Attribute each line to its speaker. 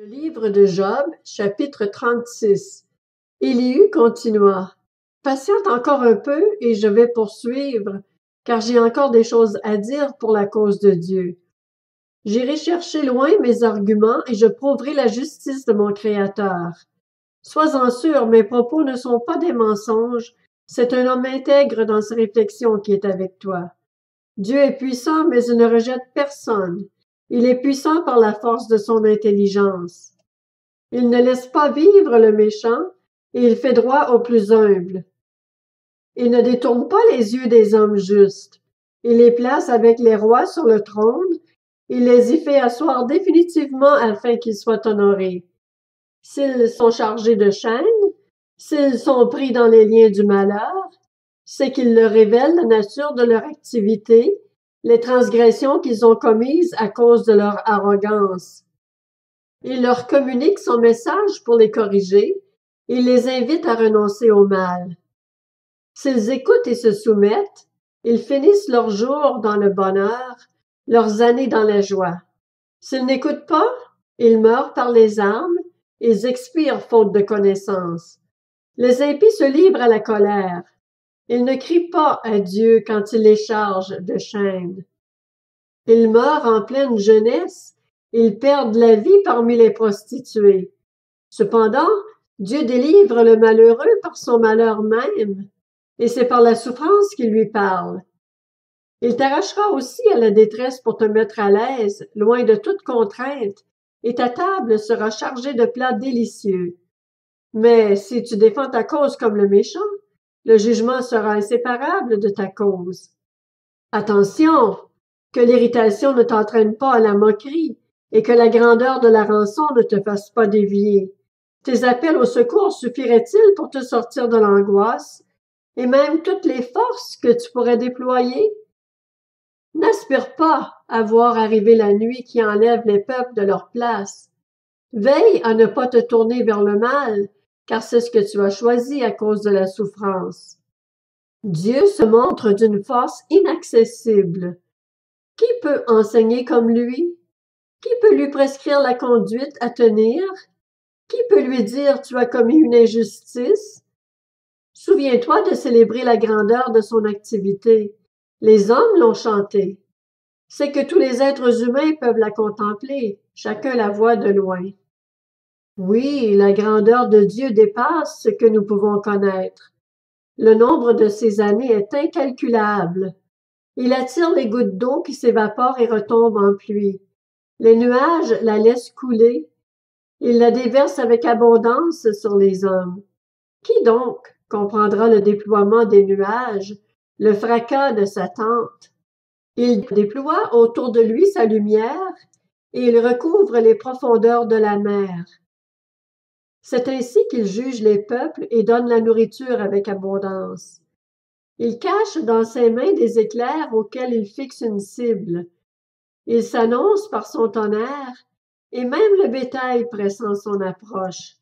Speaker 1: Le livre de Job, chapitre 36. Élihu continua. Patiente encore un peu et je vais poursuivre, car j'ai encore des choses à dire pour la cause de Dieu. J'irai chercher loin mes arguments et je prouverai la justice de mon Créateur. Sois-en sûr, mes propos ne sont pas des mensonges, c'est un homme intègre dans ses réflexions qui est avec toi. Dieu est puissant, mais il ne rejette personne. Il est puissant par la force de son intelligence. Il ne laisse pas vivre le méchant, et il fait droit aux plus humbles. Il ne détourne pas les yeux des hommes justes. Il les place avec les rois sur le trône. Il les y fait asseoir définitivement afin qu'ils soient honorés. S'ils sont chargés de chaînes, s'ils sont pris dans les liens du malheur, c'est qu'il leur révèle la nature de leur activité, les transgressions qu'ils ont commises à cause de leur arrogance. Il leur communique son message pour les corriger, et les invite à renoncer au mal. S'ils écoutent et se soumettent, ils finissent leurs jours dans le bonheur, leurs années dans la joie. S'ils n'écoutent pas, ils meurent par les armes, ils expirent faute de connaissance. Les impies se livrent à la colère. Ils ne crient pas à Dieu quand il les charge de chaînes. Ils meurent en pleine jeunesse, ils perdent la vie parmi les prostituées. Cependant, Dieu délivre le malheureux par son malheur même, et c'est par la souffrance qu'il lui parle. Il t'arrachera aussi à la détresse pour te mettre à l'aise, loin de toute contrainte, et ta table sera chargée de plats délicieux. Mais si tu défends ta cause comme le méchant, le jugement sera inséparable de ta cause. Attention, que l'irritation ne t'entraîne pas à la moquerie, et que la grandeur de la rançon ne te fasse pas dévier. Tes appels au secours suffiraient-ils pour te sortir de l'angoisse, et même toutes les forces que tu pourrais déployer? N'aspire pas à voir arriver la nuit qui enlève les peuples de leur place. Veille à ne pas te tourner vers le mal, car c'est ce que tu as choisi à cause de la souffrance. Dieu se montre d'une force inaccessible. Qui peut enseigner comme lui? Qui peut lui prescrire la conduite à tenir? Qui peut lui dire « tu as commis une injustice » ? Souviens-toi de célébrer la grandeur de son activité. Les hommes l'ont chantée. C'est que tous les êtres humains peuvent la contempler, chacun la voit de loin. Oui, la grandeur de Dieu dépasse ce que nous pouvons connaître. Le nombre de ses années est incalculable. Il attire les gouttes d'eau qui s'évaporent et retombent en pluie. Les nuages la laissent couler. Il la déverse avec abondance sur les hommes. Qui donc comprendra le déploiement des nuages, le fracas de sa tente? Il déploie autour de lui sa lumière et il recouvre les profondeurs de la mer. C'est ainsi qu'il juge les peuples et donne la nourriture avec abondance. Il cache dans ses mains des éclairs auxquels il fixe une cible. Il s'annonce par son tonnerre, et même le bétail pressent son approche.